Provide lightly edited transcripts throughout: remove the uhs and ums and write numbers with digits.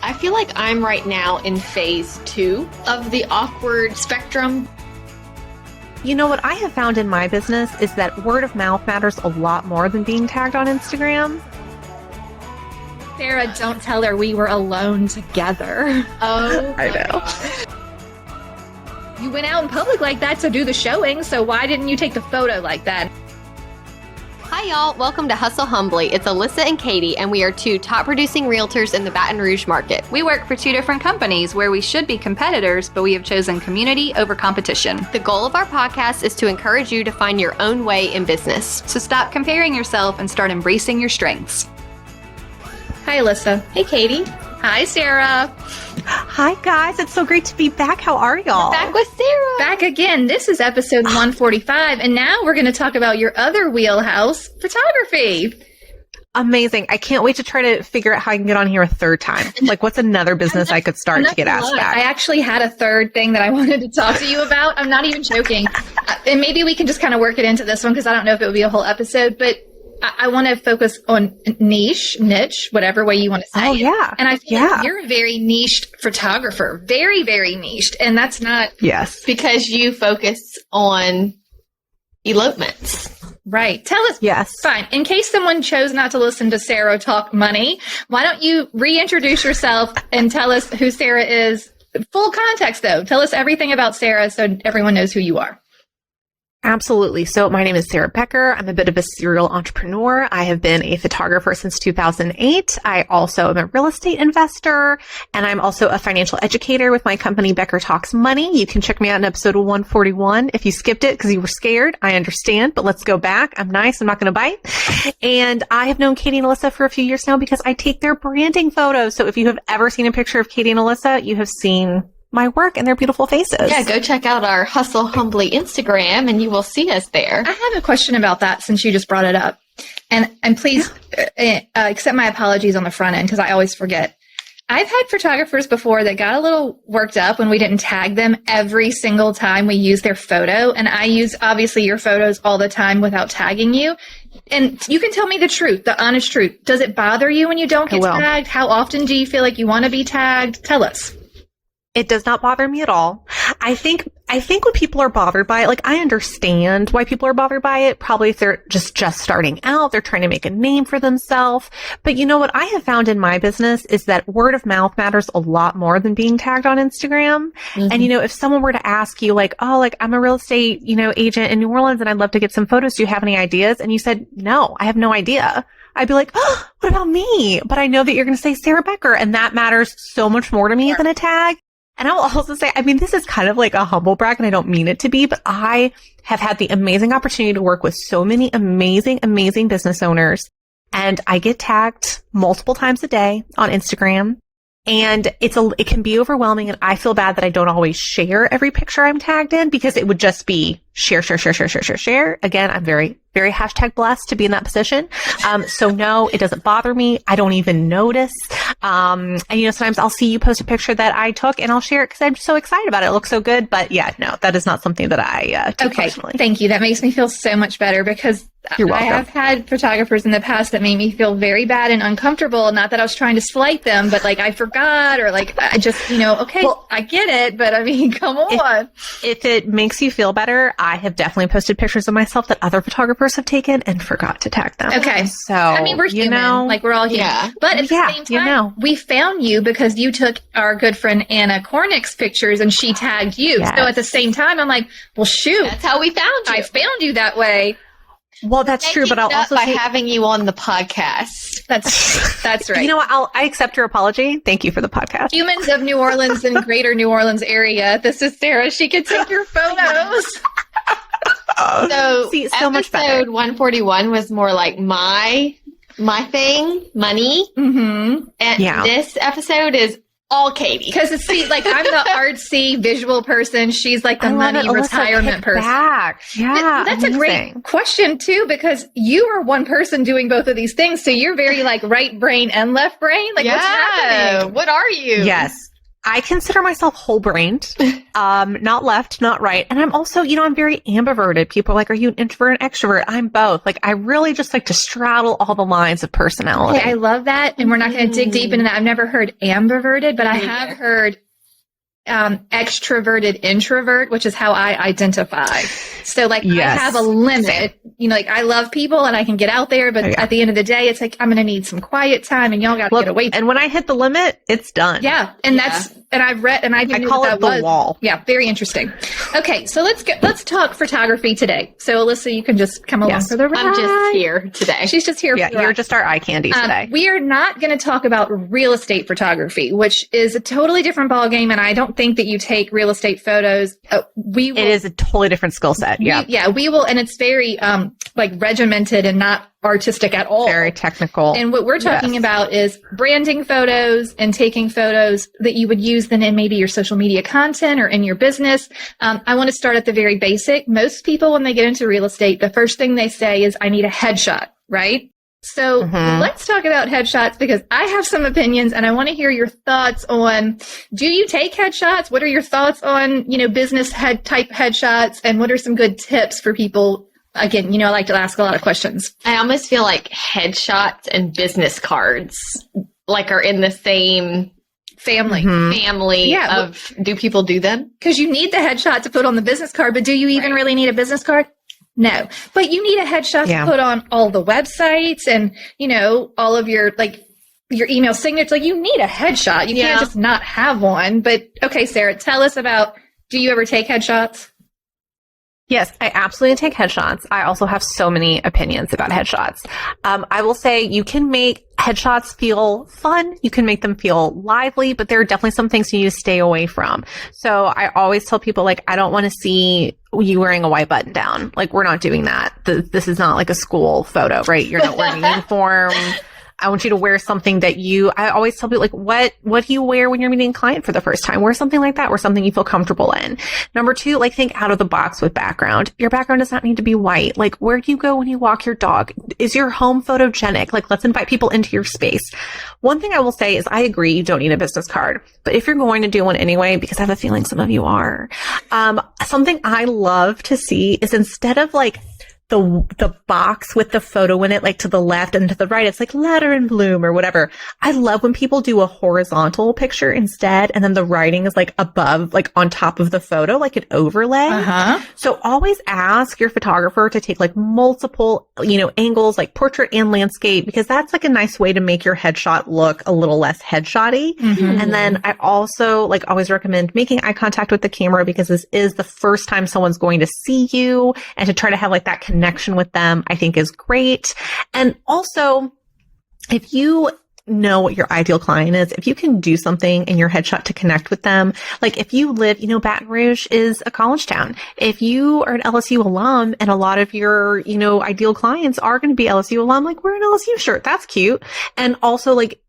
I feel like I'm right now in phase 2 of the awkward spectrum. You know, what I have found in my business is that word of mouth matters a lot more than being tagged on Instagram. Sarah, don't tell her we were alone together. Oh, I know. You went out in public like that to do the showing, so why didn't you take the photo like that? Hi, y'all. Welcome to Hustle Humbly. It's Alyssa and Katie, and we are 2 top producing realtors in the Baton Rouge market. We work for 2 different companies where we should be competitors, but we have chosen community over competition. The goal of our podcast is to encourage you to find your own way in business. So stop comparing yourself and start embracing your strengths. Hi, Alyssa. Hey, Katie. Hi, Sarah. Hi, guys. It's so great to be back. How are y'all? Back with Sarah. Back again. This is episode 145, and now we're going to talk about your other wheelhouse, photography. Amazing. I can't wait to try to figure out how I can get on here a third time. Like, what's another business I could start to get asked back? I actually had a third thing that I wanted to talk to you about. I'm not even joking. And maybe we can just kind of work it into this one because I don't know if it would be a whole episode, but I want to focus on niche, whatever way you want to say it. Yeah. And I feel like you're a very niched photographer. Very, very niched. And that's not... Yes. Because you focus on elopements. Right. Tell us. Yes. Fine. In case someone chose not to listen to Sarah talk money, why don't you reintroduce yourself and tell us who Sarah is? Full context, though. Tell us everything about Sarah so everyone knows who you are. Absolutely. So my name is Sarah Becker. I'm a bit of a serial entrepreneur. I have been a photographer since 2008. I also am a real estate investor, and I'm also a financial educator with my company, Becker Talks Money. You can check me out in episode 141. If you skipped it because you were scared, I understand, but let's go back. I'm nice. I'm not going to bite. And I have known Katie and Alyssa for a few years now because I take their branding photos. So if you have ever seen a picture of Katie and Alyssa, you have seen my work and their beautiful faces. Yeah, go check out our Hustle Humbly Instagram and you will see us there. I have a question about that since you just brought it up. And please accept my apologies on the front end because I always forget. I've had photographers before that got a little worked up when we didn't tag them every single time we use their photo. And I use, obviously, your photos all the time without tagging you. And you can tell me the truth, the honest truth. Does it bother you when you don't get tagged? How often do you feel like you want to be tagged? Tell us. It does not bother me at all. I think when people are bothered by it, like I understand why people are bothered by it. Probably if they're just starting out, they're trying to make a name for themselves. But you know what I have found in my business is that word of mouth matters a lot more than being tagged on Instagram. Mm-hmm. And you know, if someone were to ask you like, oh, like I'm a real estate, agent in New Orleans and I'd love to get some photos. Do you have any ideas? And you said, no, I have no idea. I'd be like, oh, what about me? But I know that you're going to say Sarah Becker, and that matters so much more to me than a tag. And I will also say, I mean, this is kind of like a humble brag, and I don't mean it to be, but I have had the amazing opportunity to work with so many amazing, amazing business owners. And I get tagged multiple times a day on Instagram. And it can be overwhelming. And I feel bad that I don't always share every picture I'm tagged in because it would just be share. Again, I'm very, very hashtag blessed to be in that position. So no, it doesn't bother me. I don't even notice. And sometimes I'll see you post a picture that I took and I'll share it because I'm so excited about it. It looks so good. But yeah, no, that is not something that I do personally. Thank you. That makes me feel so much better because You're welcome. I have had photographers in the past that made me feel very bad and uncomfortable. Not that I was trying to slight them, but like I forgot or like I just, okay, well, I get it. But I mean, come on. If it makes you feel better, I have definitely posted pictures of myself that other photographers have taken and forgot to tag them. Okay. So, I mean, we're human. Like we're all human. Yeah. But at the same time, we found you because you took our good friend Anna Cornick's pictures and she tagged you. Yes. So at the same time, I'm like, well, shoot. That's how we found you. I found you that way. Well, that's true, but I'll also say having you on the podcast. That's right. You know what? I accept your apology. Thank you for the podcast. Humans of New Orleans and greater New Orleans area. This is Sarah. She can take your photos. So much better. Episode 141 was more like my thing, money. Mm-hmm. And this episode is all Katie. Because it's like I'm the artsy visual person. She's like the money retirement person. Back. Yeah. That's amazing. A great question too, because you are one person doing both of these things. So you're very like right brain and left brain. Like what's happening? What are you? Yes. I consider myself whole brained, not left, not right. And I'm also, I'm very ambiverted. People are like, are you an introvert and extrovert? I'm both. Like, I really just like to straddle all the lines of personality. Okay, I love that. And we're not going to dig deep into that. I've never heard ambiverted, but I have heard extroverted introvert, which is how I identify. So like Yes. I have a limit, like I love people and I can get out there, but at the end of the day, it's like, I'm going to need some quiet time and y'all got to get away. And when I hit the limit, it's done. Yeah. And I've read, and I call it the wall. Yeah. Very interesting. Okay. So let's talk photography today. So Alyssa, you can just come along for the ride. I'm just here today. She's just here. Yeah. You're just our eye candy today. We are not going to talk about real estate photography, which is a totally different ballgame. And I don't think that you take real estate photos. It is a totally different skill set. Yeah. We will. And it's very, like regimented and not artistic at all. Very technical. And what we're talking about is branding photos and taking photos that you would use then in maybe your social media content or in your business. I want to start at the very basic. Most people, when they get into real estate, the first thing they say is, I need a headshot, right? So let's talk about headshots because I have some opinions and I want to hear your thoughts on, do you take headshots? What are your thoughts on, business type headshots? And what are some good tips for people? Again, I like to ask a lot of questions. I almost feel like headshots and business cards like are in the same family of, do people do them? Because you need the headshot to put on the business card, but do you even really need a business card? No, but you need a headshot to put on all the websites and, all of your email signatures. Like you need a headshot. You can't just not have one. But okay, Sarah, tell us about, do you ever take headshots? Yes, I absolutely take headshots. I also have so many opinions about headshots. I will say you can make headshots feel fun. You can make them feel lively, but there are definitely some things you need to stay away from. So I always tell people, like, I don't want to see you wearing a white button down. Like, we're not doing that. This is not like a school photo, right? You're not wearing a uniform. I want you to wear something that I always tell people, like, what do you wear when you're meeting a client for the first time? Wear something like that. Wear something you feel comfortable in. Number two, like, think out of the box with background. Your background does not need to be white. Like, where do you go when you walk your dog? Is your home photogenic? Like, let's invite people into your space. One thing I will say is I agree you don't need a business card, but if you're going to do one anyway, because I have a feeling some of you are, something I love to see is instead of like, the box with the photo in it, like to the left and to the right, it's like ladder and bloom or whatever. I love when people do a horizontal picture instead, and then the writing is like above, like on top of the photo, like an overlay. So always ask your photographer to take like multiple, angles, like portrait and landscape, because that's like a nice way to make your headshot look a little less headshotty. And then I also like always recommend making eye contact with the camera, because this is the first time someone's going to see you, and to try to have like that connection with them, I think is great. And also, if you know what your ideal client is, if you can do something in your headshot to connect with them, like if you live, Baton Rouge is a college town. If you are an LSU alum and a lot of your, ideal clients are going to be LSU alum, like wear an LSU shirt. That's cute. And also like,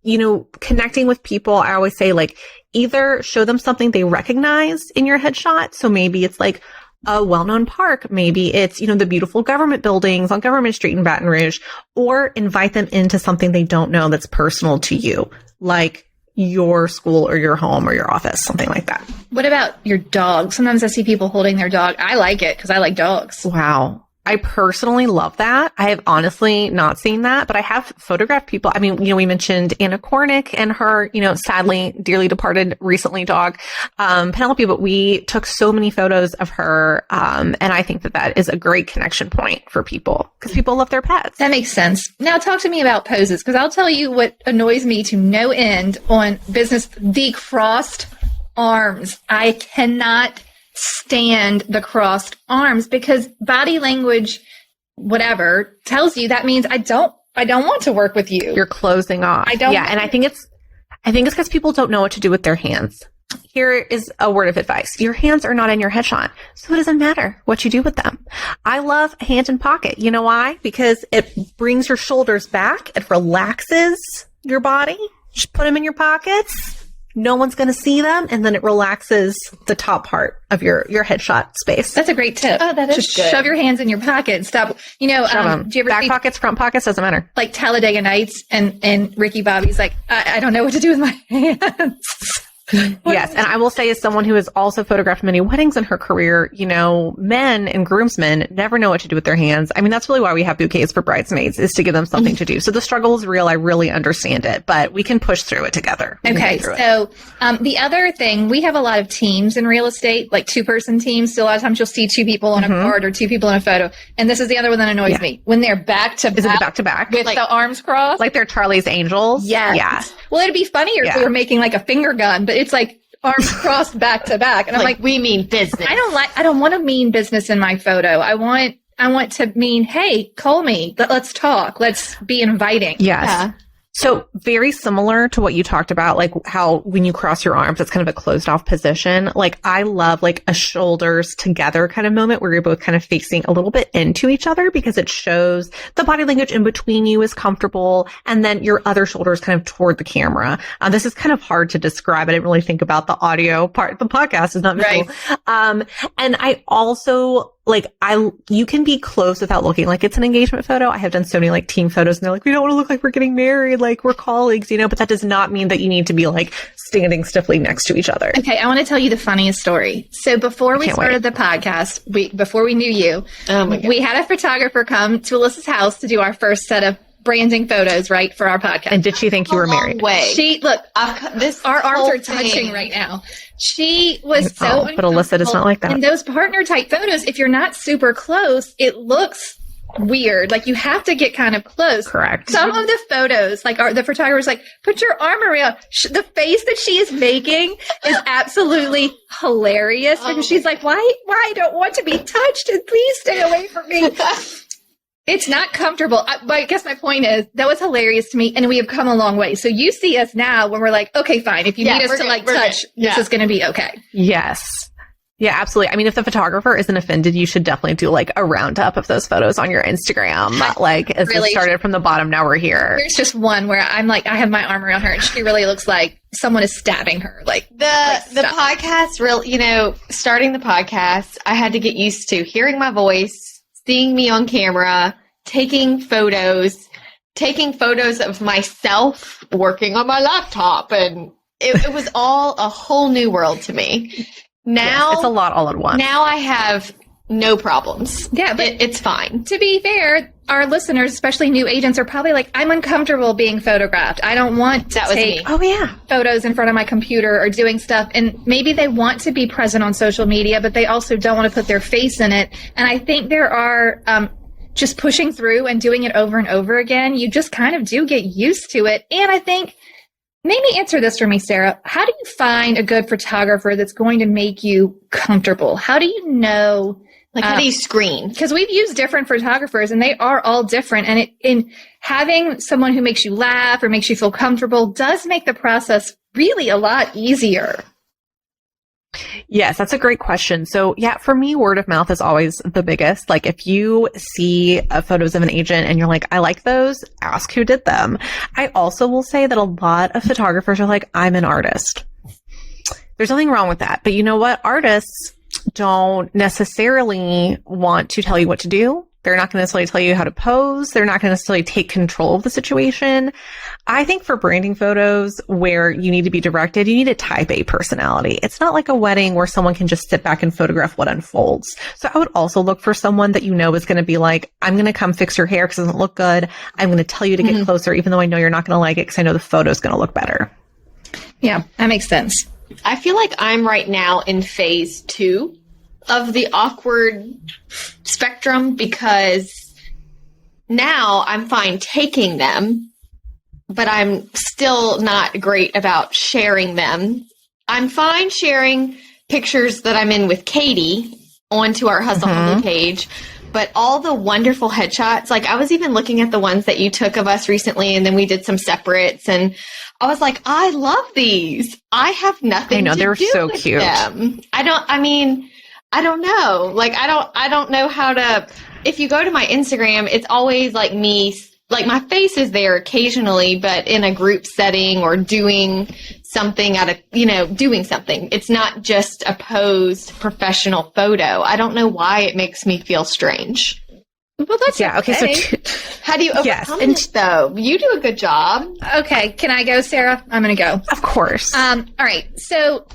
connecting with people, I always say like either show them something they recognize in your headshot. So maybe it's like a well-known park. Maybe it's, the beautiful government buildings on Government Street in Baton Rouge, or invite them into something they don't know that's personal to you, like your school or your home or your office, something like that. What about your dog? Sometimes I see people holding their dog. I like it because I like dogs. Wow. I personally love that. I have honestly not seen that, but I have photographed people. I mean, we mentioned Anna Kornick and her, sadly dearly departed recently dog, Penelope, but we took so many photos of her. And I think that is a great connection point for people, because people love their pets. That makes sense. Now talk to me about poses, because I'll tell you what annoys me to no end on business, the crossed arms. I cannot stand the crossed arms, because body language, whatever, tells you that means I don't want to work with you. You're closing off. Yeah. And I think it's because people don't know what to do with their hands. Here is a word of advice. Your hands are not in your headshot, so it doesn't matter what you do with them. I love hand in pocket. You know why? Because it brings your shoulders back. It relaxes your body. Just put them in your pockets. No one's going to see them, and then it relaxes the top part of your headshot space. That's a great tip. Oh, that is Just good. shove your hands in your pocket and stop. Do you ever back see, pockets, front pockets, doesn't matter. like Talladega Nights and Ricky Bobby's like, I don't know what to do with my hands. Yes. And I will say, as someone who has also photographed many weddings in her career, men and groomsmen never know what to do with their hands. I mean, that's really why we have bouquets for bridesmaids, is to give them something to do. So the struggle is real. I really understand it, but we can push through it together. Okay. So the other thing, we have a lot of teams in real estate, like 2-person teams. So a lot of times you'll see 2 people on a card or 2 people in a photo. And this is the other one that annoys me. When they're back to back. Is it the back to back? With the arms crossed? Like they're Charlie's Angels? Yes. Yeah. Well, it'd be funnier if we were making like a finger gun, but it's like arms crossed back to back. And I'm like, we mean business. I don't want to mean business in my photo. I want to mean, hey, call me. Let's talk. Let's be inviting. Yes. Yeah. So very similar to what you talked about, like how when you cross your arms, it's kind of a closed off position. Like I love like a shoulders together kind of moment where you're both kind of facing a little bit into each other, because it shows the body language in between you is comfortable. And then your other shoulder is kind of toward the camera. This is kind of hard to describe. I didn't really think about the audio part. The podcast is not visual. Right. And I also you can be close without looking like it's an engagement photo. I have done so many like team photos and they're like, we don't want to look like we're getting married. Like we're colleagues, but that does not mean that you need to be like standing stiffly next to each other. Okay. I want to tell you the funniest story. So before we started the podcast, before we knew you, we had a photographer come to Alyssa's house to do our first set of branding photos, right, for our podcast. And did she think you were married? She, look, our arms are touching right now. She was so but Alyssa does not like that. And those partner type photos, if you're not super close, it looks weird. Like you have to get kind of close. Correct. Some of the photos, like the photographer's like, put your arm around. The face that she is making is absolutely hilarious. And she's like, why I don't want to be touched, and please stay away from me. It's not comfortable. But I guess my point is that was hilarious to me, and we have come a long way. So you see us now when we're like, okay, fine. If you need us to touch, this is going to be okay. Yes. Yeah, absolutely. I mean, if the photographer isn't offended, you should definitely do like a roundup of those photos on your Instagram. Like, as it started from the bottom, now we're here. There's just one where I'm like, I have my arm around her, and she really looks like someone is stabbing her. Like the podcast, starting the podcast, I had to get used to hearing my voice, seeing me on camera, taking photos of myself working on my laptop. And it was all a whole new world to me. Now it's a lot all at once. Now I have no problems. Yeah, but it's fine. To be fair, our listeners, especially new agents, are probably like, I'm uncomfortable being photographed. I don't want to take photos in front of my computer or doing stuff. And maybe they want to be present on social media, but they also don't want to put their face in it. And I think there are just pushing through and doing it over and over again. You just kind of do get used to it. And I think, maybe answer this for me, Sarah. How do you find a good photographer that's going to make you comfortable? How do you know? Like, how do you screen? Because we've used different photographers and they are all different. And in having someone who makes you laugh or makes you feel comfortable does make the process really a lot easier. Yes, that's a great question. So yeah, for me, word of mouth is always the biggest. Like if you see photos of an agent and you're like, I like those, ask who did them. I also will say that a lot of photographers are like, I'm an artist. There's nothing wrong with that. But you know what? Artists don't necessarily want to tell you what to do. They're not going to necessarily tell you how to pose. They're not going to necessarily take control of the situation. I think for branding photos where you need to be directed, you need a type A personality. It's not like a wedding where someone can just sit back and photograph what unfolds. So I would also look for someone that you know is going to be like, I'm going to come fix your hair because it doesn't look good. I'm going to tell you to get closer, even though I know you're not going to like it because I know the photo is going to look better. Yeah, that makes sense. I feel like I'm right now in phase 2 of the awkward spectrum, because now I'm fine taking them, but I'm still not great about sharing them. I'm fine sharing pictures that I'm in with Katie onto our Hustle Humbly page, but all the wonderful headshots, like I was even looking at the ones that you took of us recently, and then we did some separates, and I was like, I love these. I have nothing to do so with cute. them. I don't know. Like, I don't know how to, if you go to my Instagram, it's always like me, like my face is there occasionally, but in a group setting or doing something doing something. It's not just a posed professional photo. I don't know why it makes me feel strange. Well, that's Okay. So How do you Yes, overcome and- this, though? You do a good job. okay. Can I go, Sarah? I'm going to go. of course. All right. So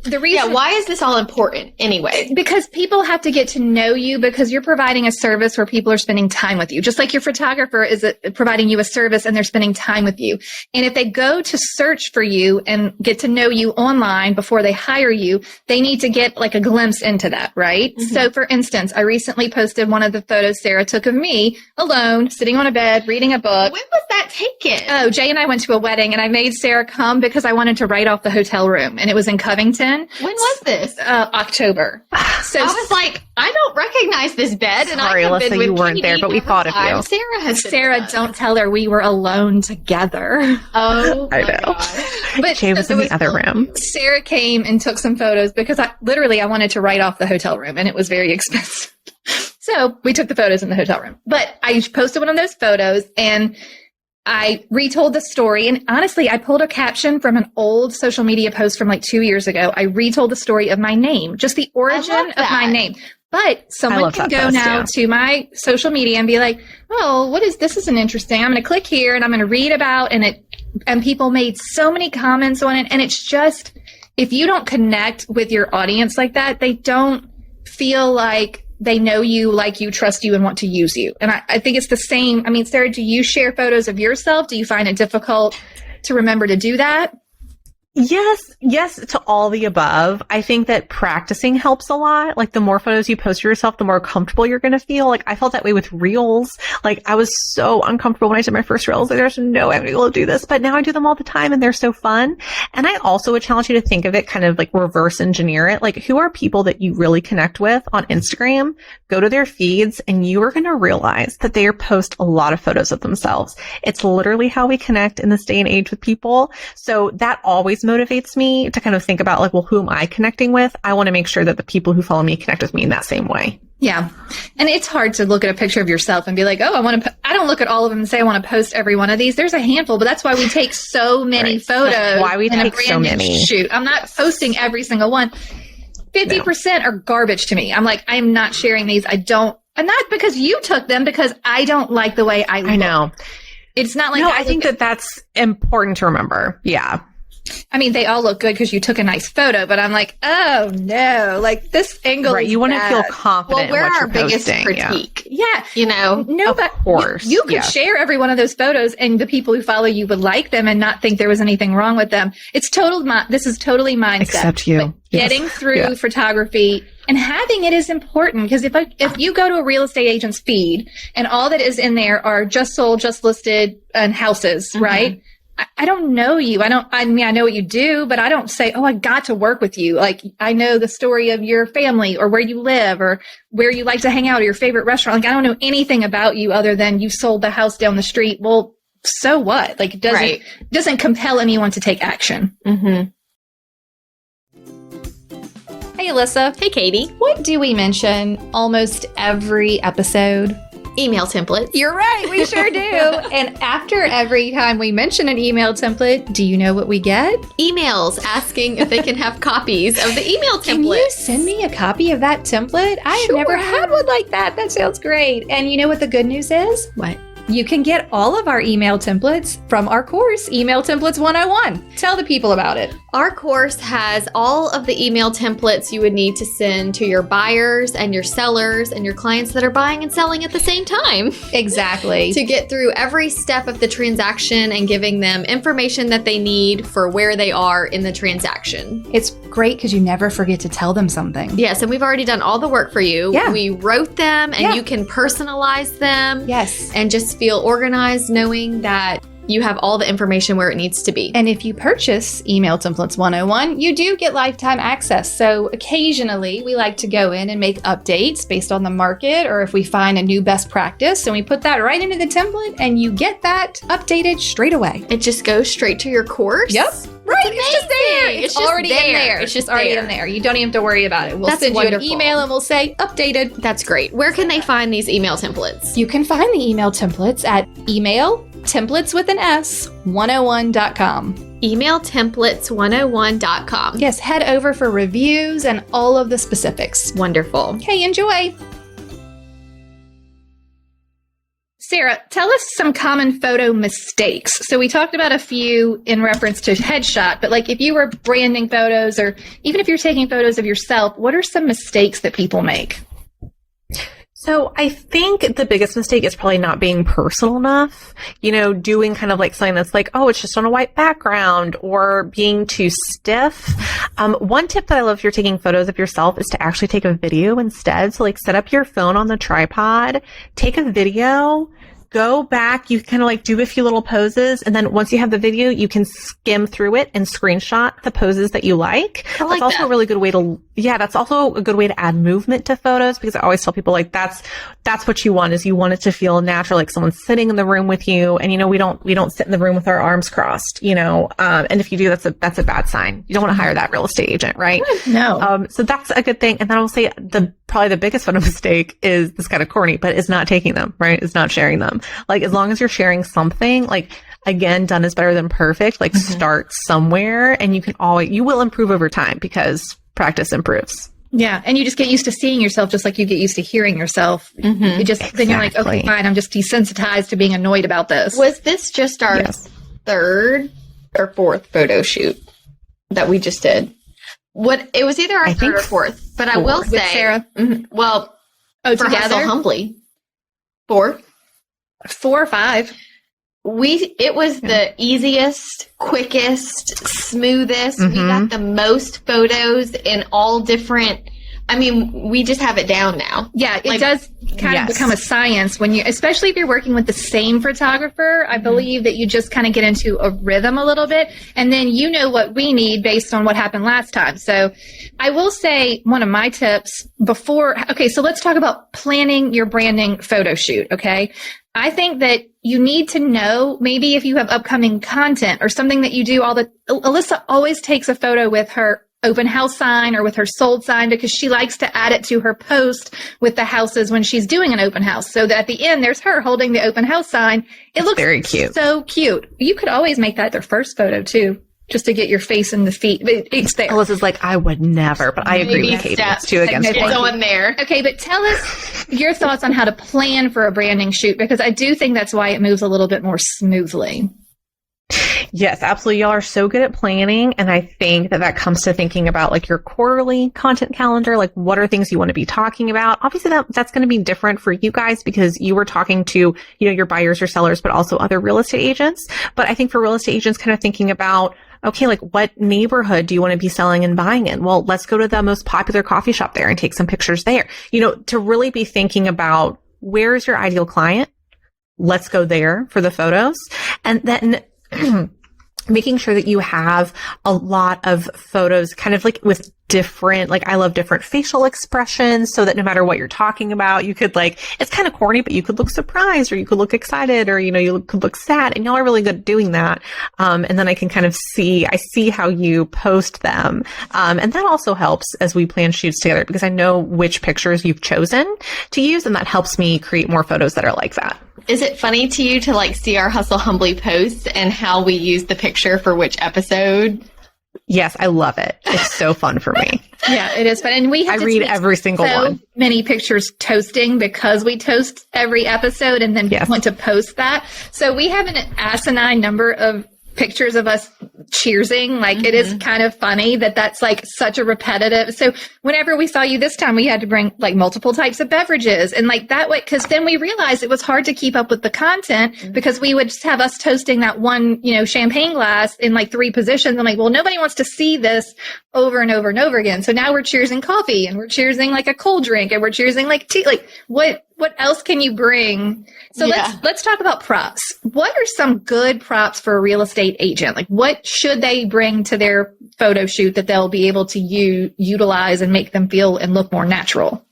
the reason. Yeah, why is this all important anyway? Because people have to get to know you because you're providing a service where people are spending time with you. Just like your photographer is providing you a service and they're spending time with you. And if they go to search for you and get to know you online before they hire you, they need to get like a glimpse into that, right? Mm-hmm. So for instance, I recently posted one of the photos Sarah took of me alone, sitting on a bed, reading a book. When was that taken? Oh, Jay and I went to a wedding and I made Sarah come because I wanted to write off the hotel room and it was in Covington. When was this? October. So I was like, I don't recognize this bed. And Sorry, I have Alyssa, been with you weren't Katie there, but we every thought of time you. Sarah has been Sarah, with us. don't tell her we were alone together. Oh, I my know. gosh. But Jay was in the other room. Sarah came and took some photos because I wanted to write off the hotel room and it was very expensive. So we took the photos in the hotel room. But I posted one of those photos and I retold the story. And honestly, I pulled a caption from an old social media post from like 2 years ago. I retold the story of my name, just the origin of my name. But someone love can that go post, now yeah. to my social media and be like, oh, what is this? Isn't interesting. I'm going to click here and I'm going to read about and people made so many comments on it. And it's just, if you don't connect with your audience like that, they don't feel like they know you, like you, trust you, and want to use you. And I think it's the same. I mean, Sarah, do you share photos of yourself? Do you find it difficult to remember to do that? Yes to all the above. I think that practicing helps a lot. Like the more photos you post of yourself, the more comfortable you're going to feel. Like I felt that way with reels. Like I was so uncomfortable when I did my first reels. Like there's no way I'm able to do this, but now I do them all the time and they're so fun. And I also would challenge you to think of it kind of like reverse engineer it. Like who are people that you really connect with on Instagram? Go to their feeds and you are going to realize that they post a lot of photos of themselves. It's literally how we connect in this day and age with people. So that always motivates me to kind of think about like, well, who am I connecting with? I want to make sure that the people who follow me connect with me in that same way. Yeah. And it's hard to look at a picture of yourself and be like, oh, I don't look at all of them and say I want to post every one of these. There's a handful, but that's why we take so many Right. photos. That's why we in a take so branded many. Shoot. I'm not posting every single one. 50% are garbage to me. I'm like, I'm not sharing these. And not because you took them, because I don't like the way I look. I know. It's not like No, I think that that's important to remember. Yeah. I mean, they all look good because you took a nice photo, but I'm like, oh no, like this angle. Right. is You want to feel bad. confident Well, we're in what our you're biggest posting. Yeah. critique. Yeah. You know? No, Of but course, you could yes. share every one of those photos and the people who follow you would like them and not think there was anything wrong with them. It's this is totally mindset. Except you. But getting through photography and having it is important because if you go to a real estate agent's feed and all that is in there are just sold, just listed and houses, right? I don't know you. I mean, I know what you do, but I don't say, oh, I got to work with you. Like, I know the story of your family or where you live or where you like to hang out or your favorite restaurant. Like, I don't know anything about you other than you sold the house down the street. Well, so what? Like, it doesn't compel anyone to take action. Mm-hmm. Hey, Alyssa. Hey, Katie. What do we mention almost every episode? Email templates. You're right. We sure do. And after every time we mention an email template, do you know what we get? Emails asking if they can have copies of the email template. Can you send me a copy of that template? I have never had one like that. That sounds great. And you know what the good news is? What? You can get all of our email templates from our course, Email Templates 101. Tell the people about it. Our course has all of the email templates you would need to send to your buyers and your sellers and your clients that are buying and selling at the same time Exactly. to get through every step of the transaction and giving them information that they need for where they are in the transaction. It's great because you never forget to tell them something. Yes, and we've already done all the work for you. Yeah. We wrote them and Yeah. you can personalize them Yes. and just feel organized knowing that you have all the information where it needs to be. And if you purchase Email Templates 101, you do get lifetime access. So occasionally we like to go in and make updates based on the market or if we find a new best practice and we put that right into the template and you get that updated straight away. It just goes straight to your course. Yep. Right. It's just there. amazing. It's It's just already in there. there. It's just already there. in there. You don't even have to worry about it. We'll That's send wonderful. you an email and we'll say updated. That's great. Where can they find these email templates? You can find the email templates at emailtemplates101.com. Emailtemplates101.com. Yes, head over for reviews and all of the specifics. Wonderful. Okay, enjoy. Sarah, tell us some common photo mistakes. So we talked about a few in reference to headshot, but like if you were branding photos or even if you're taking photos of yourself, what are some mistakes that people make? So I think the biggest mistake is probably not being personal enough, doing kind of like something that's like, oh, it's just on a white background, or being too stiff. One tip that I love if you're taking photos of yourself is to actually take a video instead. So like set up your phone on the tripod, take a video, go back, you kind of like do a few little poses, and then once you have the video, you can skim through it and screenshot the poses that you like. That's also a really good way to, that's also a good way to add movement to photos, because I always tell people like that's what you want, is you want it to feel natural, like someone's sitting in the room with you. And we don't sit in the room with our arms crossed, and if you do, that's a bad sign. You don't want to hire that real estate agent, right? No. So that's a good thing. And then I will say probably the biggest photo mistake is, this kind of corny, but is not taking them, right? Is not sharing them. Like, as long as you're sharing something, like, again, done is better than perfect. Like, start somewhere, and you will improve over time, because practice improves. Yeah. And you just get used to seeing yourself just like you get used to hearing yourself. Then you're like, okay, fine, I'm just desensitized to being annoyed about this. Was this just our third or fourth photo shoot that we just did? It was either our third or fourth, but I will say, Sarah. Well, for together? Hustle Humbly, 4 or 5. It was the easiest, quickest, smoothest. We got the most photos in all different. I mean, we just have it down now. Yeah, it does kind of become a science when especially if you're working with the same photographer. I believe that you just kind of get into a rhythm a little bit, and then you know what we need based on what happened last time. So I will say one of my tips so let's talk about planning your branding photo shoot, okay? I think that you need to know, maybe if you have upcoming content or something that you do Alyssa always takes a photo with her open house sign or with her sold sign, because she likes to add it to her post with the houses when she's doing an open house, so that at the end there's her holding the open house sign. It looks very cute. So cute. You could always make that their first photo too, just to get your face in the feet. It's there. Alyssa's like, I would never, but I agree with Katie. It's 2 against 1. It's going there. Okay, but tell us your thoughts on how to plan for a branding shoot, because I do think that's why it moves a little bit more smoothly. Yes, absolutely. Y'all are so good at planning. And I think that comes to thinking about like your quarterly content calendar. Like, what are things you want to be talking about? Obviously that's going to be different for you guys, because you were talking to, your buyers or sellers, but also other real estate agents. But I think for real estate agents, kind of thinking about, okay, like, what neighborhood do you want to be selling and buying in? Well, let's go to the most popular coffee shop there and take some pictures there. To really be thinking about, where is your ideal client? Let's go there for the photos. And then making sure that you have a lot of photos kind of like with different, like, I love different facial expressions, so that no matter what you're talking about, you could like, it's kind of corny, but you could look surprised, or you could look excited, or, you could look sad, and y'all are really good at doing that. And then I can kind of see how you post them. And that also helps as we plan shoots together, because I know which pictures you've chosen to use, and that helps me create more photos that are like that. Is it funny to you to like see our Hustle Humbly posts and how we use the picture for which episode? Yes, I love it. It's so fun for me. Yeah, it is fun. And I read every single one. Many pictures toasting, because we toast every episode and then want to post that. So we have an asinine number of pictures of us cheersing. Like, it is kind of funny that's like such a repetitive. So whenever we saw you this time, we had to bring like multiple types of beverages, and like that way, because then we realized it was hard to keep up with the content, because we would just have us toasting that one, champagne glass in like 3 positions. I'm like, well, nobody wants to see this over and over and over again. So now we're cheersing coffee, and we're cheersing like a cold drink, and we're cheersing like tea. Like, what else can you bring? So let's talk about props. What are some good props for a real estate agent? Like, what should they bring to their photo shoot that they'll be able to utilize and make them feel and look more natural?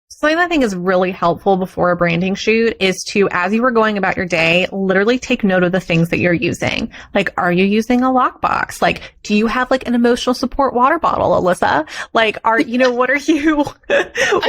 Something that I think is really helpful before a branding shoot is to, as you were going about your day, literally take note of the things that you're using. Like, are you using a lockbox? Like, do you have like an emotional support water bottle, Alyssa? Like, what are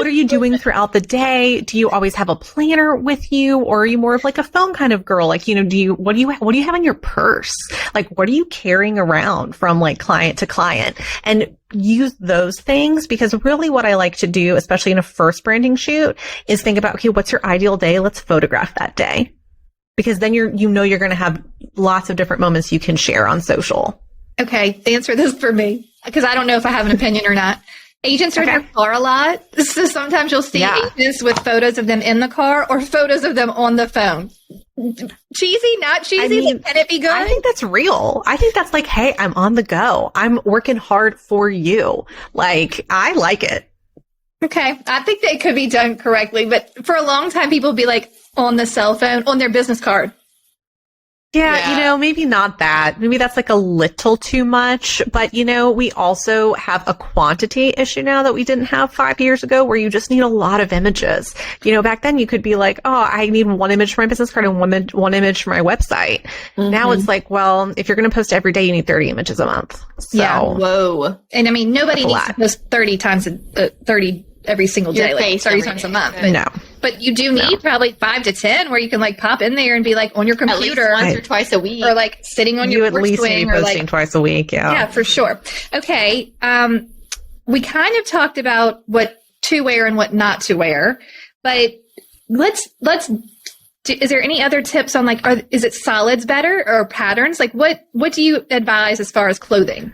you doing throughout the day? Do you always have a planner with you, or are you more of like a phone kind of girl? Like, what do you have in your purse? Like, what are you carrying around from like client to client? And use those things, because really what I like to do, especially in a first branding shoot, is think about, okay, what's your ideal day? Let's photograph that day. Because then you're going to have lots of different moments you can share on social. Okay, answer this for me, because I don't know if I have an opinion or not. Agents are in their car a lot. So sometimes you'll see agents with photos of them in the car or photos of them on the phone. Cheesy, not cheesy? I mean, can it be good? I think that's real. I think that's like, hey, I'm on the go. I'm working hard for you. Like, I like it. Okay. I think that it could be done correctly. But for a long time, people would be like on the cell phone, on their business card. Yeah, maybe not that. Maybe that's like a little too much. But, we also have a quantity issue now that we didn't have 5 years ago, where you just need a lot of images. Back then you could be like, oh, I need one image for my business card and one image for my website. Mm-hmm. Now it's like, well, if you're going to post every day, you need 30 images a month. So, yeah. Whoa. And I mean, nobody needs to post 30 every single day, like 30 times a month. But you do need probably 5 to 10 where you can like pop in there and be like on your computer at least once or twice a week, or like sitting on your at least swing, be posting twice a week. Yeah, for sure. Okay. We kind of talked about what to wear and what not to wear, but let's is there any other tips on like, is it solids better or patterns? Like what do you advise as far as clothing?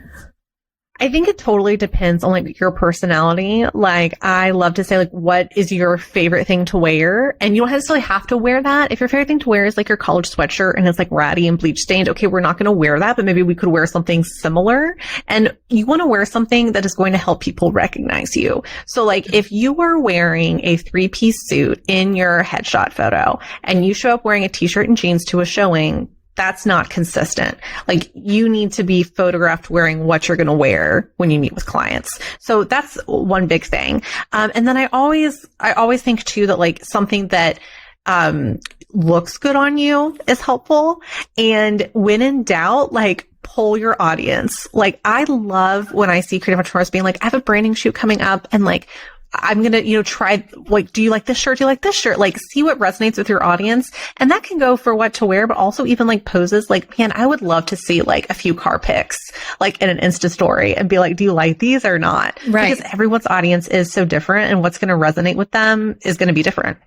I think it totally depends on like your personality. Like, I love to say, like, what is your favorite thing to wear? And you don't necessarily have to wear that. If your favorite thing to wear is like your college sweatshirt and it's like ratty and bleach stained, okay, we're not going to wear that, but maybe we could wear something similar. And you want to wear something that is going to help people recognize you. So like, if you are wearing a 3-piece suit in your headshot photo and you show up wearing a t-shirt and jeans to a showing, that's not consistent. Like, you need to be photographed wearing what you're going to wear when you meet with clients. So that's one big thing. And then I always think too that like something that, looks good on you is helpful. And when in doubt, like, poll your audience. Like, I love when I see creative entrepreneurs being like, I have a branding shoot coming up and like, I'm going to, try, like, do you like this shirt? Do you like this shirt? Like, see what resonates with your audience. And that can go for what to wear, but also even like poses. Like, man, I would love to see like a few car pics, like in an Insta story and be like, do you like these or not? Right. Because everyone's audience is so different and what's going to resonate with them is going to be different.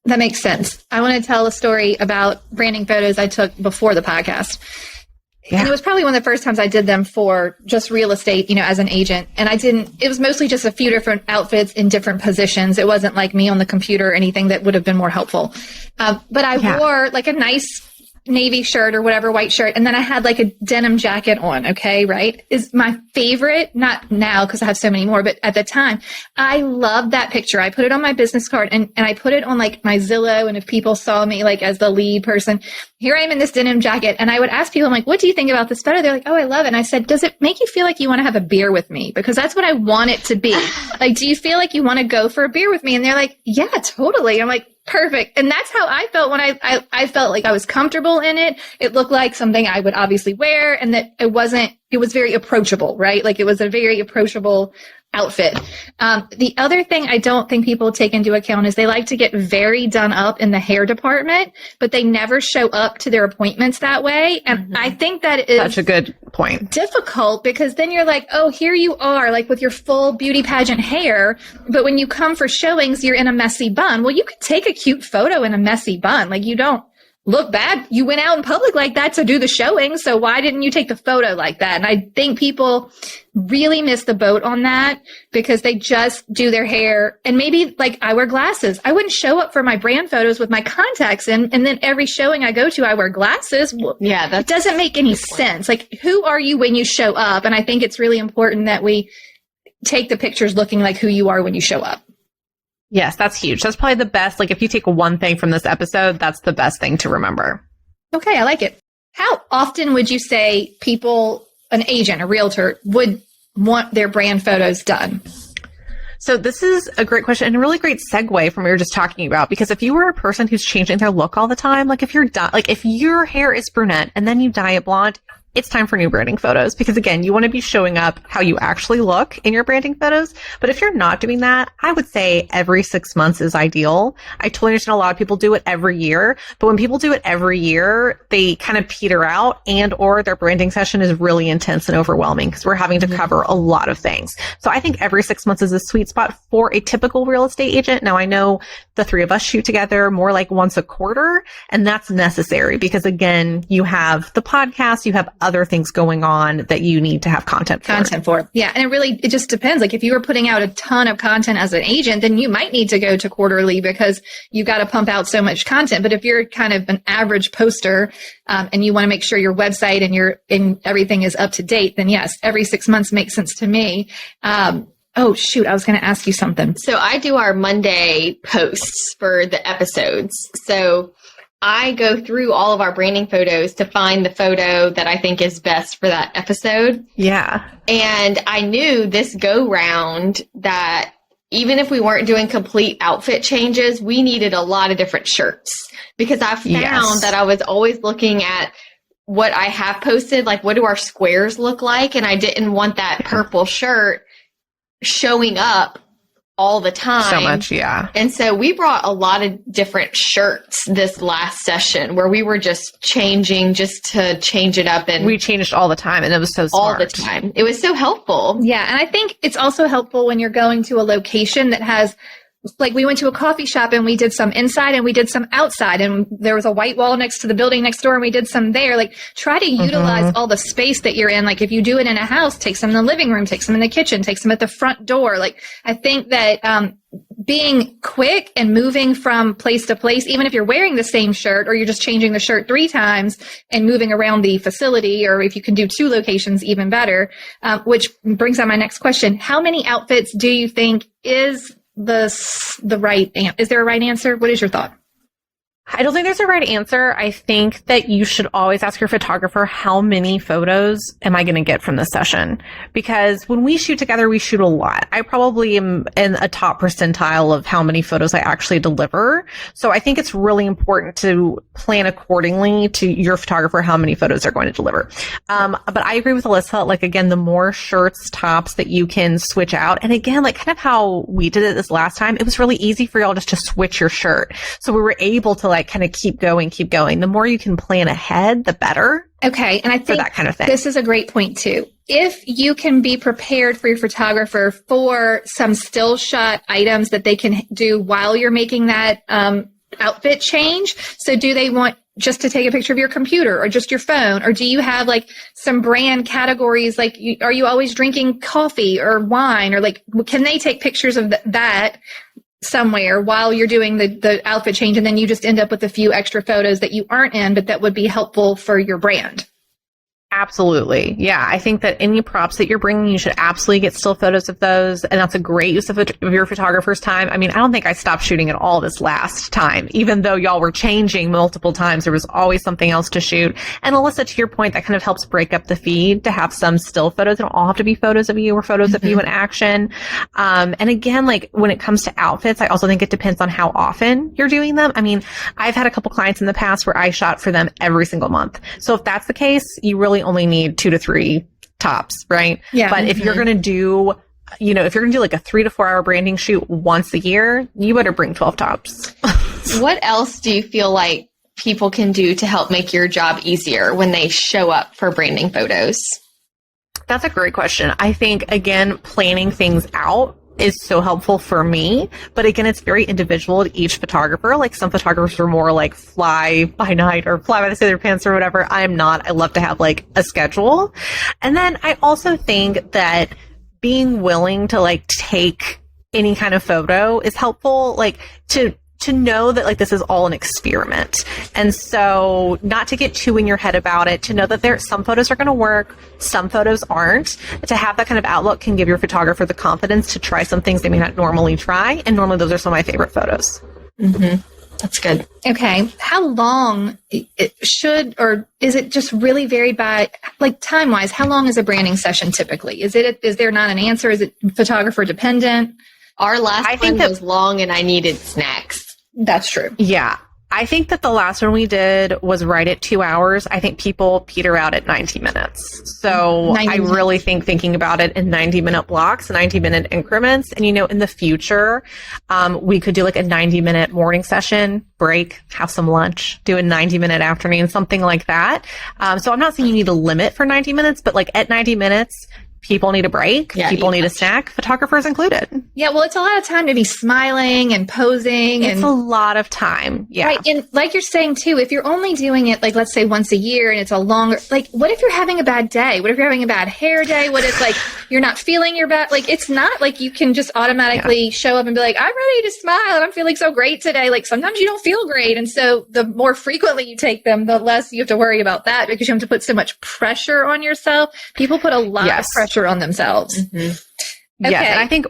That makes sense. I want to tell a story about branding photos I took before the podcast. Yeah. And it was probably one of the first times I did them for just real estate, as an agent. And it was mostly just a few different outfits in different positions. It wasn't like me on the computer or anything that would have been more helpful. But I wore like a nice navy shirt or whatever, white shirt. And then I had like a denim jacket on. Okay. Right. Is my favorite, not now because I have so many more, but at the time I loved that picture. I put it on my business card and I put it on like my Zillow. And if people saw me like as the lead person, here I am in this denim jacket. And I would ask people, I'm like, what do you think about this photo? They're like, oh, I love it. And I said, does it make you feel like you want to have a beer with me? Because that's what I want it to be. Like, do you feel like you want to go for a beer with me? And they're like, yeah, totally. I'm like, perfect. And that's how I felt when I felt like I was comfortable in it. It looked like something I would obviously wear and that it was very approachable, right? Like, it was a very approachable outfit. The other thing I don't think people take into account is they like to get very done up in the hair department, but they never show up to their appointments that way. And I think that is such a good point. Difficult because then you're like, oh, here you are, like with your full beauty pageant hair. But when you come for showings, you're in a messy bun. Well, you could take a cute photo in a messy bun. Like, you don't look bad. You went out in public like that to do the showing. So why didn't you take the photo like that? And I think people really miss the boat on that because they just do their hair. And maybe like I wear glasses. I wouldn't show up for my brand photos with my contacts in. And then every showing I go to, I wear glasses. Yeah, it doesn't make any sense. Like, who are you when you show up? And I think it's really important that we take the pictures looking like who you are when you show up. Yes, that's huge. That's probably the best. Like, if you take one thing from this episode, that's the best thing to remember. Okay, I like it. How often would you say people, an agent, a realtor, would want their brand photos done? So this is a great question and a really great segue from what we were just talking about, because if you were a person who's changing their look all the time, like if your hair is brunette and then you dye it blonde, it's time for new branding photos, because again, you want to be showing up how you actually look in your branding photos. But if you're not doing that, I would say every 6 months is ideal. I totally understand a lot of people do it every year, but when people do it every year, they kind of peter out, and or their branding session is really intense and overwhelming because we're having to cover a lot of things. So I think every 6 months is a sweet spot for a typical real estate agent. Now I know the three of us shoot together more like once a quarter, and that's necessary because again, you have the podcast, you have other things going on that you need to have content for. Yeah. And it just depends. Like if you were putting out a ton of content as an agent, then you might need to go to quarterly because you got to pump out so much content. But if you're kind of an average poster, and you want to make sure your website and everything is up to date, then yes, every 6 months makes sense to me. Oh shoot, I was going to ask you something. So I do our Monday posts for the episodes. So I go through all of our branding photos to find the photo that I think is best for that episode. Yeah. And I knew this go round that even if we weren't doing complete outfit changes, we needed a lot of different shirts because I found that I was always looking at what I have posted, like what do our squares look like? And I didn't want that purple shirt showing up all the time. So much, yeah. And so we brought a lot of different shirts this last session where we were just changing just to change it up. And we changed all the time, and it was so smart. All the time. It was so helpful. Yeah. And I think it's also helpful when you're going to a location that has, like we went to a coffee shop and we did some inside and we did some outside, and there was a white wall next to the building next door and we did some there. Like try to utilize all the space that you're in. Like if you do it in a house, take some in the living room, take some in the kitchen, take some at the front door. Like I think that, being quick and moving from place to place, even if you're wearing the same shirt or you're just changing the shirt 3 times and moving around the facility, or if you can do 2 locations, even better, which brings on my next question. How many outfits do you think is the right is there a right answer? What is your thought? I don't think there's a right answer. I think that you should always ask your photographer, how many photos am I going to get from this session? Because when we shoot together, we shoot a lot. I probably am in a top percentile of how many photos I actually deliver. So I think it's really important to plan accordingly to your photographer how many photos they're going to deliver. But I agree with Alyssa. Like, again, the more shirts, tops that you can switch out. And again, like kind of how we did it this last time, it was really easy for y'all just to switch your shirt. So we were able to like kind of keep going. The more you can plan ahead, the better. Okay. And I think for that kind of thing. This is a great point too. If you can be prepared for your photographer for some still shot items that they can do while you're making that outfit change. So do they want just to take a picture of your computer or just your phone? Or do you have like some brand categories? Like, are you always drinking coffee or wine? Or like, can they take pictures of that somewhere while you're doing the outfit change, and then you just end up with a few extra photos that you aren't in, but that would be helpful for your brand? Absolutely. Yeah. I think that any props that you're bringing, you should absolutely get still photos of those. And that's a great use of your photographer's time. I mean, I don't think I stopped shooting at all this last time, even though y'all were changing multiple times. There was always something else to shoot. And Alyssa, to your point, that kind of helps break up the feed to have some still photos. They don't all have to be photos of you or photos of you in action. And again, like when it comes to outfits, I also think it depends on how often you're doing them. I mean, I've had a couple clients in the past where I shot for them every single month. So if that's the case, you really only need 2 to 3 tops, right? Yeah. But if you're going to do, if you're going to do like a 3 to 4 hour branding shoot once a year, you better bring 12 tops. What else do you feel like people can do to help make your job easier when they show up for branding photos? That's a great question. I think, again, planning things out is so helpful for me. But again, it's very individual to each photographer. Like some photographers are more like fly by night or fly by the seat of their pants or whatever. I am not. I love to have like a schedule. And then I also think that being willing to like take any kind of photo is helpful. Like to know that like this is all an experiment. And so not to get too in your head about it, to know that some photos are going to work, some photos aren't. To have that kind of outlook can give your photographer the confidence to try some things they may not normally try. And normally those are some of my favorite photos. Mm-hmm. That's good. Okay. How long it should, or is it just really varied by like time wise? How long is a branding session typically? Is there not an answer? Is it photographer dependent? Our last one was long and I needed snacks. That's true. Yeah. I think that the last one we did was right at 2 hours. I think people peter out at 90 minutes. So 90 I really think thinking about it in 90-minute blocks, 90-minute increments. And, in the future, we could do like a 90-minute morning session, break, have some lunch, do a 90-minute afternoon, something like that. So I'm not saying you need a limit for 90 minutes, but like at 90 minutes, people need a break. Yeah, people need a snack, photographers included. Yeah, well, it's a lot of time to be smiling and posing. It's a lot of time. Yeah. Right. And like you're saying too, if you're only doing it like, let's say once a year and it's a longer, like what if you're having a bad day? What if you're having a bad hair day? What if like you're not feeling your bad? Like it's not like you can just automatically show up and be like, I'm ready to smile and I'm feeling so great today. Like sometimes you don't feel great. And so the more frequently you take them, the less you have to worry about that because you have to put so much pressure on yourself. People put a lot of pressure on themselves. Yes, and I think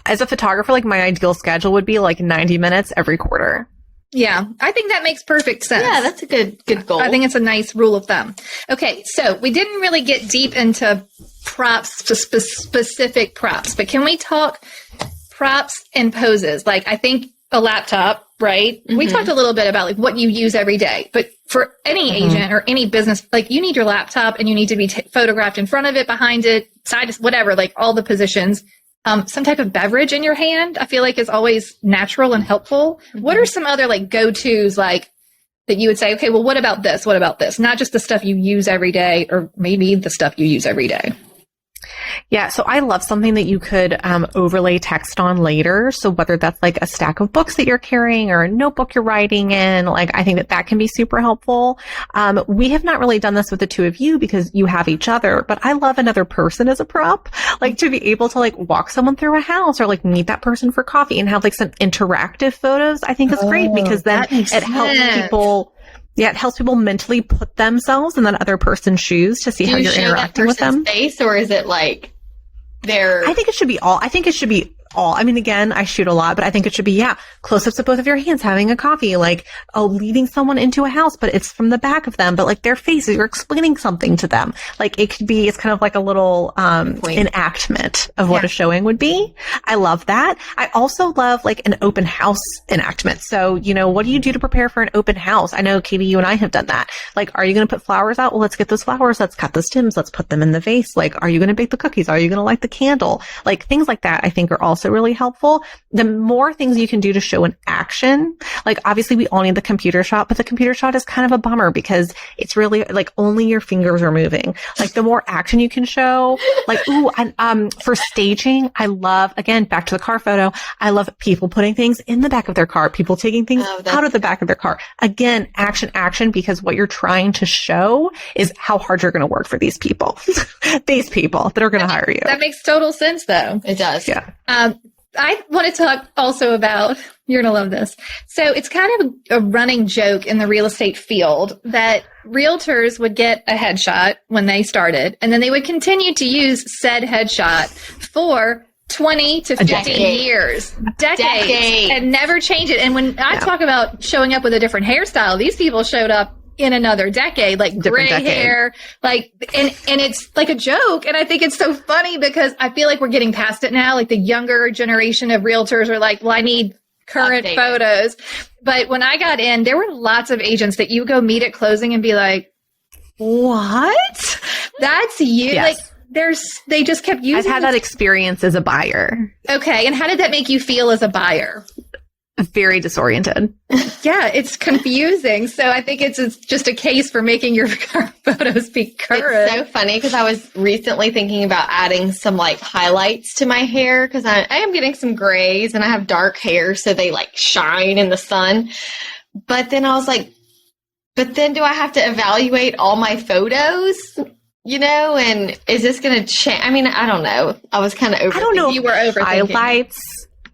as a photographer, like my ideal schedule would be like 90 minutes every quarter. Yeah, I think that makes perfect sense. Yeah, that's a good goal. I think it's a nice rule of thumb. Okay, so we didn't really get deep into props, specific props, but can we talk props and poses? Like I think a laptop, right? We talked a little bit about like what you use every day, but for any agent or any business, like you need your laptop and you need to be photographed in front of it, behind it, side, whatever, like all the positions. Some type of beverage in your hand, I feel like is always natural and helpful. What are some other like go-tos like that you would say, okay, well, what about this? What about this? Not just the stuff you use every day or maybe the stuff you use every day. Yeah, so I love something that you could overlay text on later. So whether that's like a stack of books that you're carrying or a notebook you're writing in, like I think that can be super helpful. We have not really done this with the two of you because you have each other, but I love another person as a prop, like to be able to like walk someone through a house or like meet that person for coffee and have like some interactive photos. I think is great because then it helps people. Yeah, it helps people mentally put themselves in that other person's shoes to see how you're interacting with them. Face, or is it like they're? I think it should be all. I mean, again, I shoot a lot, but I think it should be, close-ups of both of your hands, having a coffee, like, leading someone into a house, but it's from the back of them, but like their faces, you're explaining something to them. Like it could be, it's kind of like a little, enactment of what a showing would be. I love that. I also love like an open house enactment. So, what do you do to prepare for an open house? I know, Katie, you and I have done that. Like, are you going to put flowers out? Well, let's get those flowers. Let's cut the stems. Let's put them in the vase. Like, are you going to bake the cookies? Are you going to light the candle? Like things like that, I think are also really helpful. The more things you can do to show an action, like obviously we all need the computer shot, but the computer shot is kind of a bummer because it's really like only your fingers are moving. Like the more action you can show, like, for staging, I love, again, back to the car photo, I love people putting things in the back of their car, people taking things out of the back of their car. Again, action, because what you're trying to show is how hard you're going to work for these people, that are going to hire you. That makes total sense though. It does. Yeah. I want to talk also about, you're going to love this. So it's kind of a running joke in the real estate field that realtors would get a headshot when they started, and then they would continue to use said headshot for 20 to 15 years, decades, and never change it. And when I talk about showing up with a different hairstyle, these people showed up in another decade, like gray hair, like, and it's like a joke. And I think it's so funny because I feel like we're getting past it now. Like the younger generation of realtors are like, well, I need current photos. But when I got in, there were lots of agents that you go meet at closing and be like, what? That's you? Yes. Like they just kept using. I've had that experience as a buyer. Okay. And how did that make you feel as a buyer? Very disoriented. Yeah, it's confusing. So I think it's just a case for making your photos be current. It's so funny because I was recently thinking about adding some like highlights to my hair because I am getting some grays and I have dark hair, so they like shine in the sun. But then I was like, but then do I have to evaluate all my photos? And is this going to change? I mean, I don't know. I was kind of overthinking. I don't know. You were overthinking. Highlights.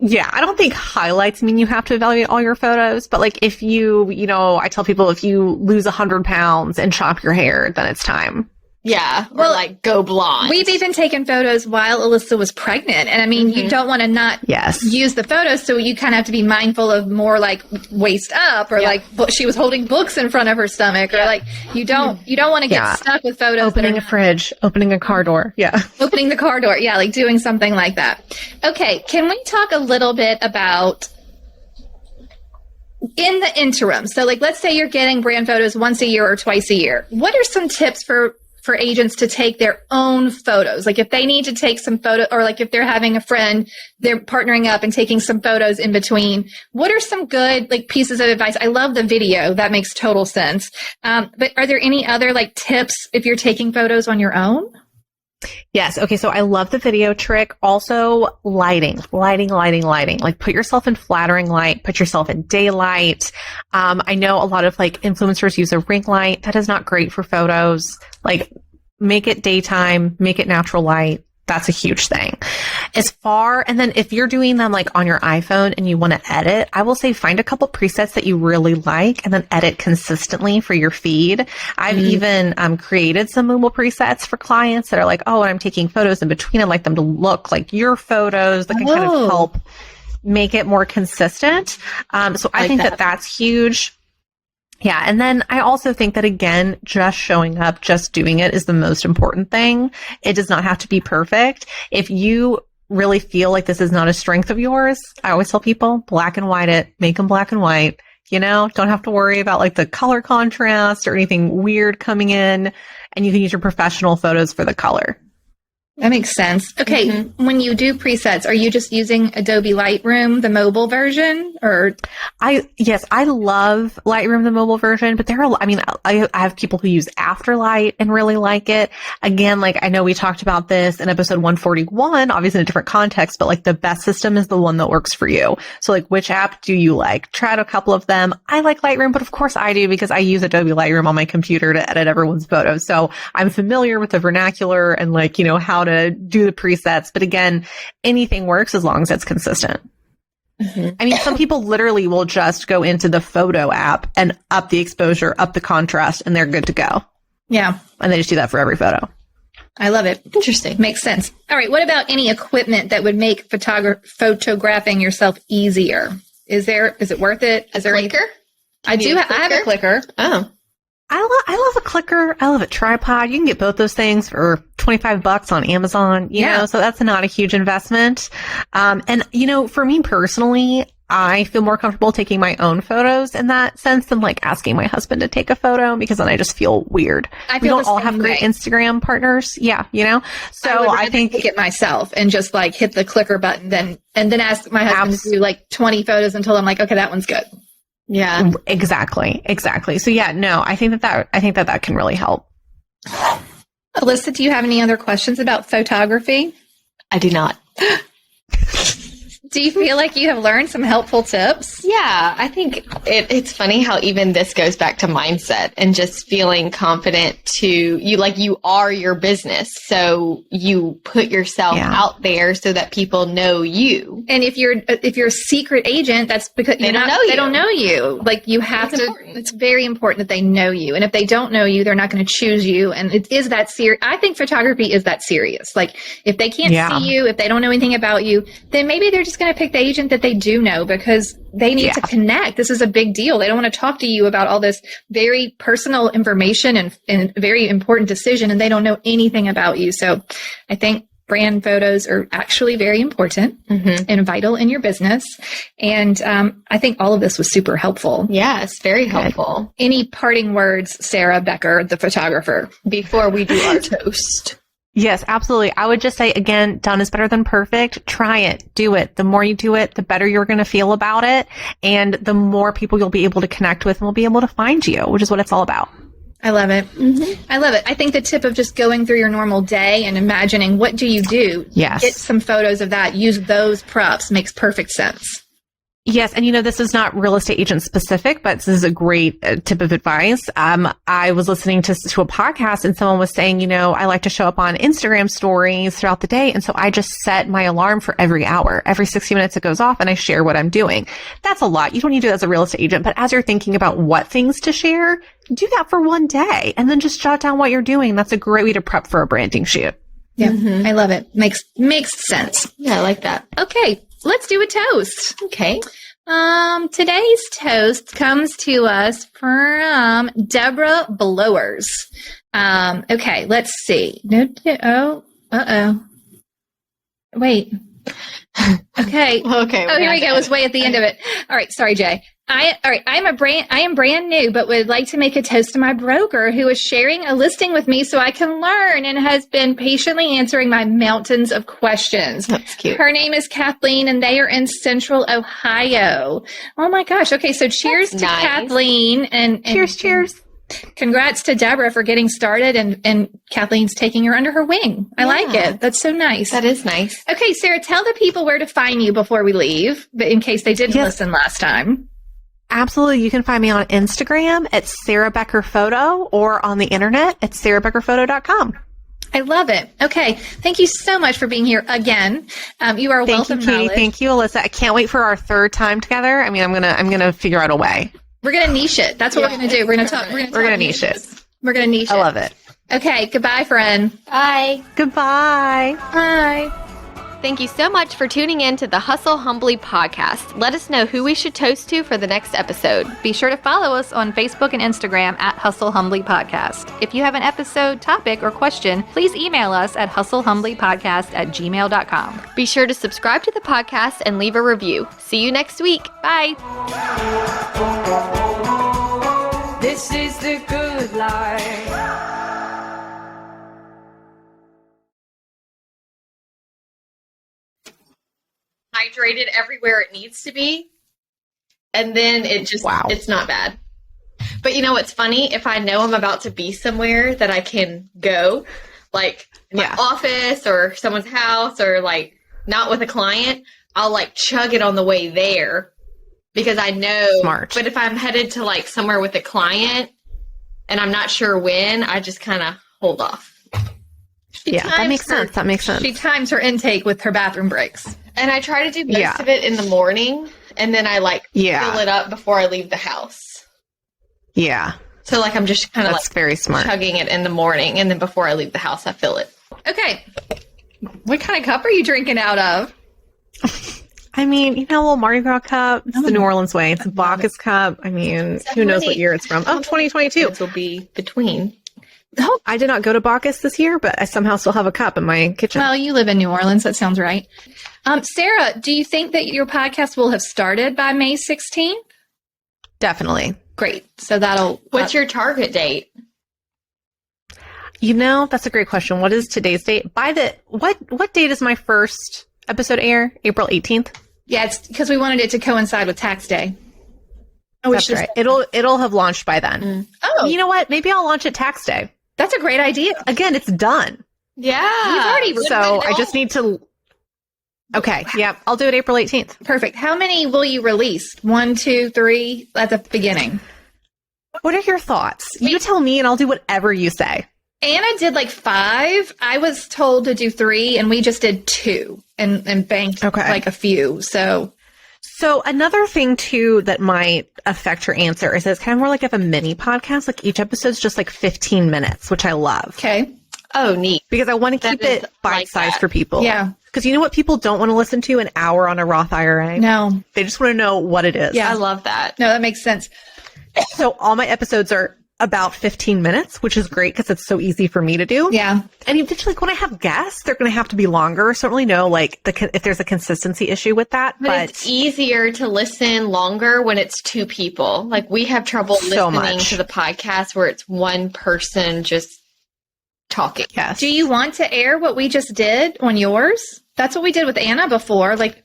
Yeah, I don't think highlights mean you have to evaluate all your photos, but like if you, I tell people if you lose 100 pounds and chop your hair, then it's time. Yeah. Or like go blonde. We've even taken photos while Alyssa was pregnant. And I mean, you don't want to not use the photos. So you kind of have to be mindful of more like waist up or like she was holding books in front of her stomach or like you don't want to get stuck with photos. Opening a fridge, opening a car door. Yeah. Opening the car door. Yeah. Like doing something like that. Okay. Can we talk a little bit about in the interim, so like let's say you're getting brand photos once a year or twice a year, what are some tips for agents to take their own photos? Like if they need to take some photo, or like if they're having a friend, they're partnering up and taking some photos in between. What are some good like pieces of advice? I love the video. That makes total sense. But are there any other like tips if you're taking photos on your own? Yes. Okay. So I love the video trick. Also lighting. Like put yourself in flattering light, put yourself in daylight. I know a lot of like influencers use a ring light. That is not great for photos. Like make it daytime, make it natural light. That's a huge thing. And then if you're doing them like on your iPhone and you want to edit, I will say find a couple presets that you really like and then edit consistently for your feed. I've even created some mobile presets for clients that are like, oh, when I'm taking photos in between, I'd like them to look like your photos that can kind of help make it more consistent. So I think that that's huge. Yeah. And then I also think that, again, just showing up, just doing it is the most important thing. It does not have to be perfect. If you really feel like this is not a strength of yours, I always tell people black and white it, make them black and white. You know, don't have to worry about like the color contrast or anything weird coming in, and you can use your professional photos for the color. That makes sense. Okay. When you do presets, are you just using Adobe Lightroom, the mobile version, or? Yes, I love Lightroom, the mobile version, but I have people who use Afterlight and really like it. Again, like I know we talked about this in episode 141, obviously in a different context, but like the best system is the one that works for you. So like, which app do you like? Try out a couple of them. I like Lightroom, but of course I do because I use Adobe Lightroom on my computer to edit everyone's photos. So I'm familiar with the vernacular and like, you know, how to do the presets. But again, anything works as long as it's consistent. I mean, some people literally will just go into the photo app and up the exposure, up the contrast, and they're good to go. Yeah. And they just do that for every photo. I love it. Interesting. Makes sense. All right. What about any equipment that would make photographing yourself easier? Is it worth it? Is there a clicker? I have a clicker. Oh. I love a clicker. I love a tripod. You can get both those things for $25 on Amazon, you know, so that's not a huge investment. And you know, for me personally, I feel more comfortable taking my own photos in that sense than like asking my husband to take a photo, because then I just feel weird. We don't all have great Instagram partners. Yeah. You know, so I think take it myself and just like hit the clicker button and then ask my husband to do like 20 photos until I'm like, okay, that one's good. Yeah, exactly. So yeah, no, I think that can really help. Alyssa, do you have any other questions about photography? I do not. Do you feel like you have learned some helpful tips? Yeah, I think it's funny how even this goes back to mindset and just feeling confident you are your business. So you put yourself out there so that people know you. And if you're a secret agent, that's because they don't know you. Like you have to, it's very important that they know you. And if they don't know you, they're not going to choose you. And it is that serious. I think photography is that serious. Like if they can't see you, if they don't know anything about you, then maybe they're just going to pick the agent that they do know because they need to connect. This is a big deal. They don't want to talk to you about all this very personal information and very important decision, and they don't know anything about you. So I think brand photos are actually very important and vital in your business. And I think all of this was super helpful. Yes, very helpful. Any parting words, Sarah Becker, the photographer, before we do our toast? Yes, absolutely. I would just say, again, done is better than perfect. Try it. Do it. The more you do it, the better you're going to feel about it. And the more people you'll be able to connect with and will be able to find you, which is what it's all about. I love it. I love it. I think the tip of just going through your normal day and imagining what do you do? Yes. Get some photos of that. Use those props. Makes perfect sense. Yes. And, you know, this is not real estate agent specific, but this is a great tip of advice. I was listening to a podcast and someone was saying, you know, I like to show up on Instagram stories throughout the day. And so I just set my alarm for every hour. Every 60 minutes it goes off and I share what I'm doing. That's a lot. You don't need to do that as a real estate agent, but as you're thinking about what things to share, do that for one day and then just jot down what you're doing. That's a great way to prep for a branding shoot. Yeah. I love it. Makes sense. Yeah, I like that. Okay. Let's do a toast. Okay. Today's toast comes to us from Deborah Blowers. Okay, let's see. Wait. Okay. Okay. Oh, here we go. It was way at the end of it. All right. Sorry, Jay. I am brand new, but would like to make a toast to my broker who is sharing a listing with me so I can learn and has been patiently answering my mountains of questions. That's cute. Her name is Kathleen and they are in Central Ohio. Oh my gosh. Okay. So cheers That's to nice. Kathleen and Cheers. congrats to Deborah for getting started and Kathleen's taking her under her wing. I like Yeah. it. That's so nice. That is nice. Okay, Sarah, tell the people where to find you before we leave, but in case they didn't listen last time. Absolutely. You can find me on Instagram at Sarah Becker Photo or on the internet at sarahbeckerphoto.com. I love it. Okay, thank you so much for being here again. You are a wealth Thank of you, Katie. knowledge. Thank you, Alyssa. I can't wait for our third time together. I mean, I'm gonna figure out a way. We're gonna niche it. That's what we're gonna do. We're gonna talk. We're gonna niche it. We're gonna niche it. I love it. Okay, goodbye, friend. Bye. Goodbye. Bye. Thank you so much for tuning in to the Hustle Humbly podcast. Let us know who we should toast to for the next episode. Be sure to follow us on Facebook and Instagram at Hustle Humbly Podcast. If you have an episode, topic, or question, please email us at hustlehumblypodcast@gmail.com. Be sure to subscribe to the podcast and leave a review. See you next week. Bye. This is the good life. Hydrated everywhere it needs to be, and then it's not bad. But you know what's funny? If I know I'm about to be somewhere that I can go, like my office or someone's house or like not with a client, I'll like chug it on the way there because I know. Smart. But if I'm headed to like somewhere with a client and I'm not sure when, I just kind of hold off. That makes sense. That makes sense. She times her intake with her bathroom breaks. And I try to do most of it in the morning, and then I like fill it up before I leave the house. Yeah. So like I'm just kind of That's like very smart. chugging it in the morning, and then before I leave the house, I fill it. Okay. What kind of cup are you drinking out of? I mean, a little Mardi Gras cup. It's the New Orleans way. It's a Bacchus cup. I mean, who knows what year it's from? Oh, 2022. This will be between. I did not go to Bacchus this year, but I somehow still have a cup in my kitchen. Well, you live in New Orleans. That sounds right. Sarah, do you think that your podcast will have started by May 16th? Definitely. Great. So that'll... What's your target date? That's a great question. What is today's date? What date is my first episode air? April 18th? Yeah, it's because we wanted it to coincide with tax day. Oh, That's right. It'll have launched by then. Oh, You know what? Maybe I'll launch it tax day. that's a great idea. Again, it's done. Yeah. You've already So I just need to... Okay. Yep. I'll do it April 18th. Perfect. How many will you release? 1, 2, 3 at the beginning? What are your thoughts? You tell me and I'll do whatever you say. Anna did like 5. I was told to do 3, and we just did 2 and banked like a few. So another thing too that might affect your answer is that it's kind of more like a mini podcast. Like each episode's just like 15 minutes, which I love. okay. Oh, neat. Because I want to keep is it bite-sized like for people. Yeah. Because you know what people don't want to listen to? An hour on a Roth IRA. No. They just want to know what it is. Yeah. I love that. No, that makes sense. So all my episodes are about 15 minutes, which is great because it's so easy for me to do. Yeah. And eventually, like, when I have guests, they're going to have to be longer. So I don't really know, like, if there's a consistency issue with that. But it's easier to listen longer when it's 2 people. Like we have trouble So listening much. to the podcast where it's one person just talking. Yes. Do you want to air what we just did on yours? That's what we did with Anna before. Like,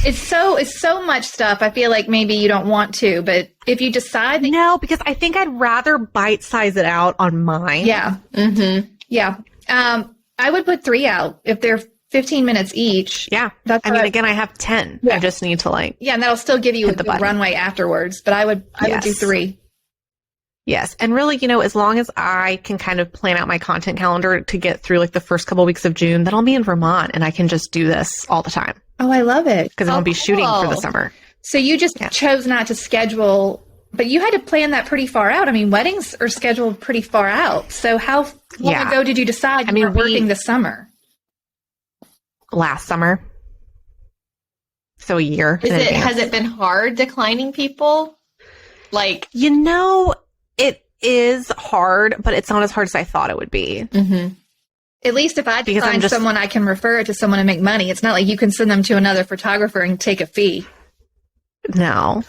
it's so much stuff. I feel like maybe you don't want to, but if you decide that, No, because I think I'd rather bite-size it out on mine. yeah, Mm-hmm. yeah. I would put 3 out if they're 15 minutes each. Yeah. That's I mean, what- again, I have 10. Yeah. I just need to, like, Yeah, and that'll still give you a Hit the good button. runway afterwards. But I would do Yes. 3. yes. And really, as long as I can kind of plan out my content calendar to get through, like, the first couple weeks of June, then I'll be in Vermont and I can just do this all the time Oh, I love it. because I won't be shooting for the cool. summer. So you just chose not to schedule, but you had to plan that pretty far out. I mean, weddings are scheduled pretty far out. So how long Yeah. ago did you decide you were working this summer? Last summer. So a year. in advance. Has it been hard declining people? Like, It is hard, but it's not as hard as I thought it would be. At least if I Because I'm find just- someone I can refer to someone and make money, it's not like you can send them to another photographer and take a fee. No.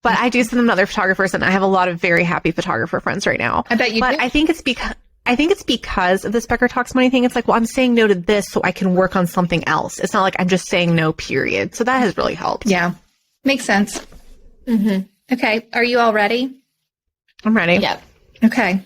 But I do send them to other photographers, and I have a lot of very happy photographer friends right now. I bet you But do. I think it's because of the Specker Talks Money thing. It's like, well, I'm saying no to this so I can work on something else. It's not like I'm just saying no, period. So that has really helped. Yeah. Makes sense. Mm-hmm. Okay. Are you all ready? I'm ready. Yep. Okay.